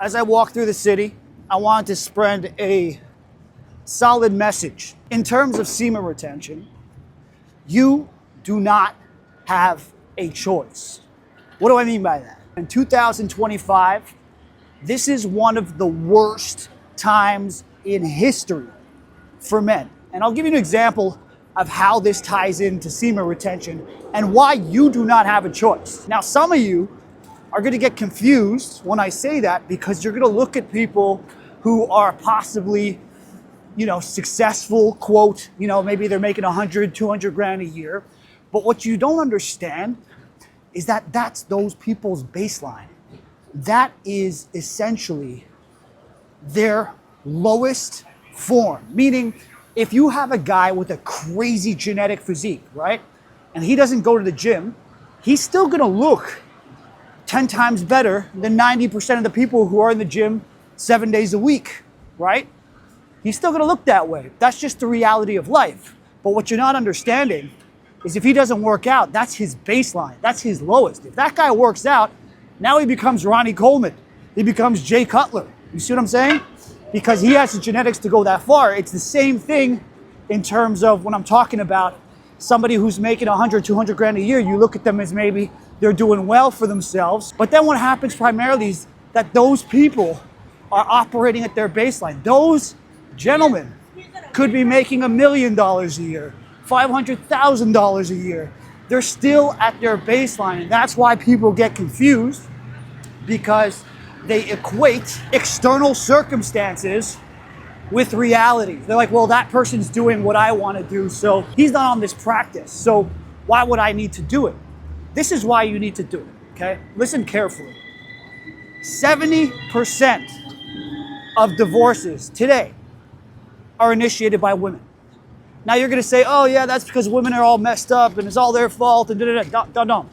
As I walk through the city, I wanted to spread a solid message. In terms of semen retention, you do not have a choice. What do I mean by that? In 2025, this is one of the worst times in history for men. And I'll give you an example of how this ties into semen retention and why you do not have a choice. Now, some of you are going to get confused when I say that because you're going to look at people who are possibly, successful, quote, maybe they're making 100, 200 grand a year. But what you don't understand is that that's those people's baseline. That is essentially their lowest form. Meaning, if you have a guy with a crazy genetic physique, right? And he doesn't go to the gym, he's still going to look 10 times better than 90% of the people who are in the gym 7 days a week, right? He's still gonna look that way. That's just the reality of life. But what you're not understanding is if he doesn't work out, that's his baseline, that's his lowest. If that guy works out, now he becomes Ronnie Coleman. He becomes Jay Cutler. You see what I'm saying? Because he has the genetics to go that far. It's the same thing in terms of when I'm talking about somebody who's making 100, 200 grand a year, you look at them as maybe they're doing well for themselves. But then what happens primarily is that those people are operating at their baseline. Those gentlemen could be making $1 million a year, $500,000 a year. They're still at their baseline. And that's why people get confused, because they equate external circumstances with reality. They're like, well, that person's doing what I want to do, so he's not on this practice, so why would I need to do it? This is why you need to do it, okay? Listen carefully. 70% of divorces today are initiated by women. Now you're gonna say, oh yeah, that's because women are all messed up and it's all their fault and da-da-da.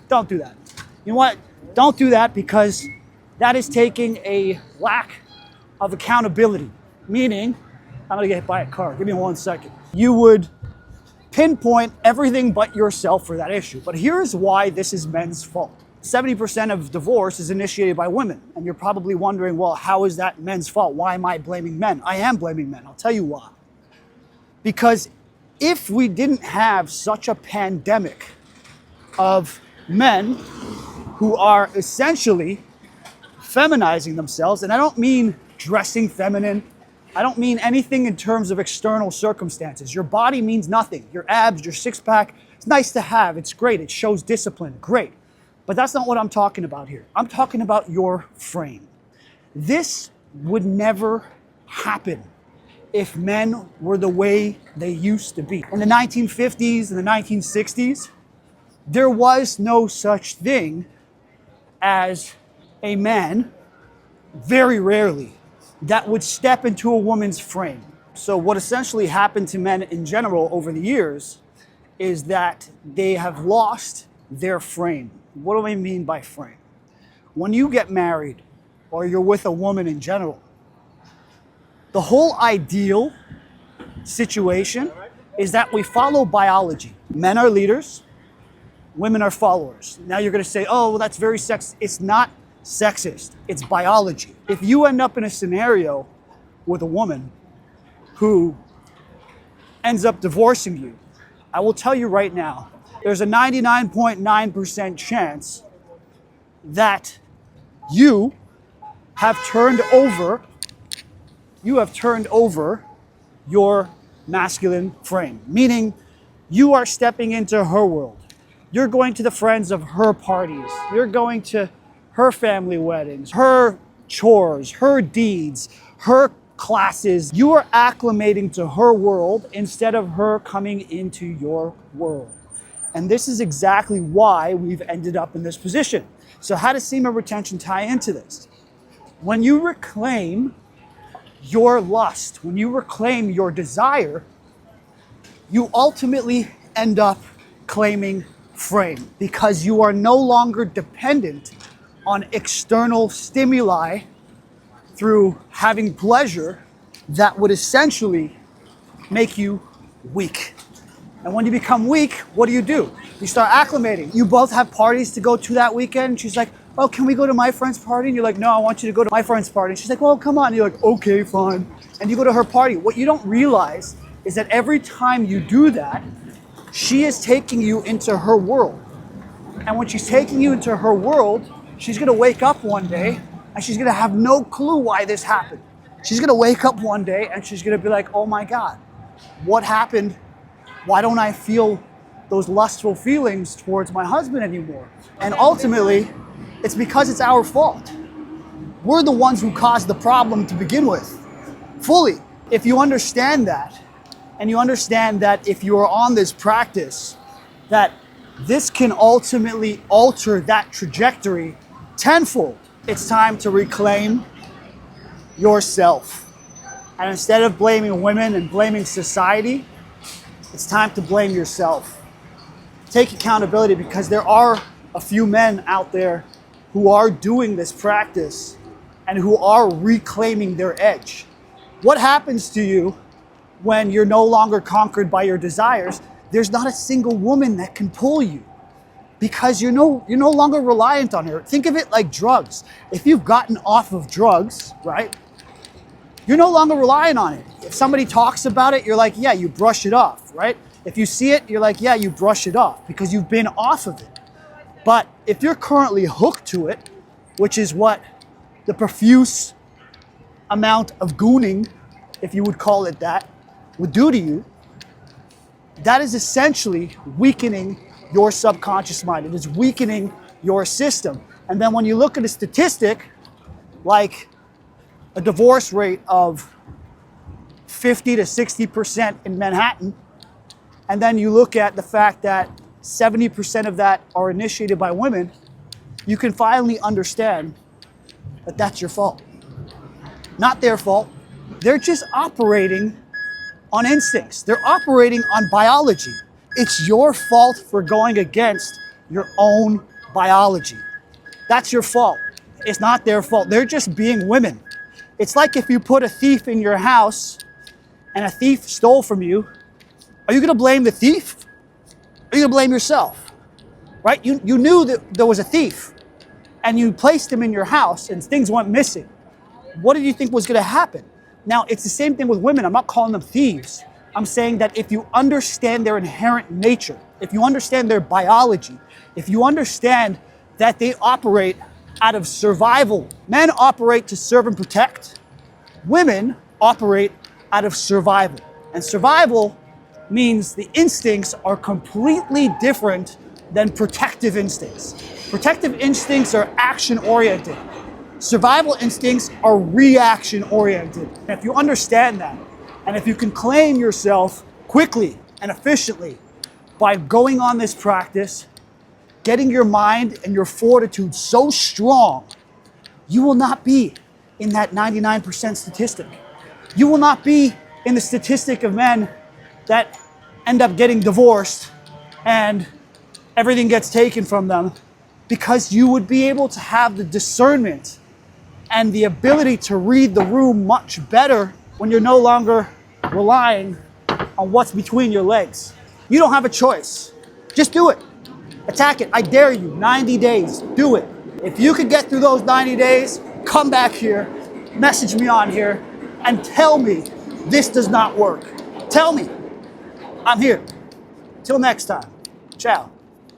Don't do that. You know what? Don't do that, because that is taking a lack of accountability. Meaning, I'm gonna get hit by a car, give me 1 second. You would pinpoint everything but yourself for that issue. But here's why this is men's fault. 70% of divorce is initiated by women. And you're probably wondering, well, how is that men's fault? Why am I blaming men? I am blaming men. I'll tell you why. Because if we didn't have such a pandemic of men who are essentially feminizing themselves, and I don't mean dressing feminine, I don't mean anything in terms of external circumstances. Your body means nothing. Your abs, your six-pack, it's nice to have, it's great, it shows discipline, great. But that's not what I'm talking about here. I'm talking about your frame. This would never happen if men were the way they used to be. In the 1950s and the 1960s, there was no such thing as a man, very rarely, that would step into a woman's frame. So what essentially happened to men in general over the years is that they have lost their frame. What do I mean by frame? When you get married or you're with a woman in general, the whole ideal situation is that we follow biology. Men are leaders, women are followers. Now you're gonna say, oh, well, that's very sexist. It's not sexist, it's biology. If you end up in a scenario with a woman who ends up divorcing you, I will tell you right now, there's a 99.9% chance that you have turned over your masculine frame, meaning you are stepping into her world. You're going to the friends of her parties. You're going to her family weddings, her chores, her deeds, her classes. You are acclimating to her world instead of her coming into your world. And this is exactly why we've ended up in this position. So how does semen retention tie into this? When you reclaim your lust, when you reclaim your desire, you ultimately end up claiming frame, because you are no longer dependent on external stimuli through having pleasure that would essentially make you weak. And when you become weak, what do? You start acclimating. You both have parties to go to that weekend. She's like, oh, can we go to my friend's party? And you're like, no, I want you to go to my friend's party. And she's like, well, come on. And you're like, okay, fine. And you go to her party. What you don't realize is that every time you do that, she is taking you into her world. And when she's taking you into her world, she's gonna wake up one day and she's gonna have no clue why this happened. She's gonna wake up one day and she's gonna be like, oh my God, what happened? Why don't I feel those lustful feelings towards my husband anymore? And ultimately, it's because it's our fault. We're the ones who caused the problem to begin with, fully. If you understand that, and you understand that if you are on this practice, that this can ultimately alter that trajectory tenfold, it's time to reclaim yourself. And instead of blaming women and blaming society, it's time to blame yourself. Take accountability, because there are a few men out there who are doing this practice and who are reclaiming their edge. What happens to you when you're no longer conquered by your desires? There's not a single woman that can pull you, because you're no longer reliant on her. Think of it like drugs. If you've gotten off of drugs, right, you're no longer relying on it. If somebody talks about it, you're like, yeah, you brush it off, right? If you see it, you're like, yeah, you brush it off, because you've been off of it. But if you're currently hooked to it, which is what the profuse amount of gooning, if you would call it that, would do to you, that is essentially weakening your subconscious mind. It is weakening your system. And then when you look at a statistic like a divorce rate of 50 to 60% in Manhattan, and then you look at the fact that 70% of that are initiated by women, you can finally understand that that's your fault. Not their fault. They're just operating on instincts. They're operating on biology. It's your fault for going against your own biology. That's your fault. It's not their fault. They're just being women. It's like if you put a thief in your house and a thief stole from you, are you gonna blame the thief? Or are you gonna blame yourself? Right? You knew that there was a thief and you placed him in your house and things went missing. What did you think was gonna happen? Now, it's the same thing with women. I'm not calling them thieves. I'm saying that if you understand their inherent nature, if you understand their biology, if you understand that they operate out of survival, men operate to serve and protect, women operate out of survival. And survival means the instincts are completely different than protective instincts. Protective instincts are action-oriented. Survival instincts are reaction-oriented. And if you understand that, and if you can claim yourself quickly and efficiently by going on this practice, getting your mind and your fortitude so strong, you will not be in that 99% statistic. You will not be in the statistic of men that end up getting divorced and everything gets taken from them, because you would be able to have the discernment and the ability to read the room much better when you're no longer relying on what's between your legs. You don't have a choice. Just do it. Attack it. I dare you. 90 days. Do it. If you could get through those 90 days, come back here, message me on here, and tell me this does not work. Tell me. I'm here. Till next time. Ciao.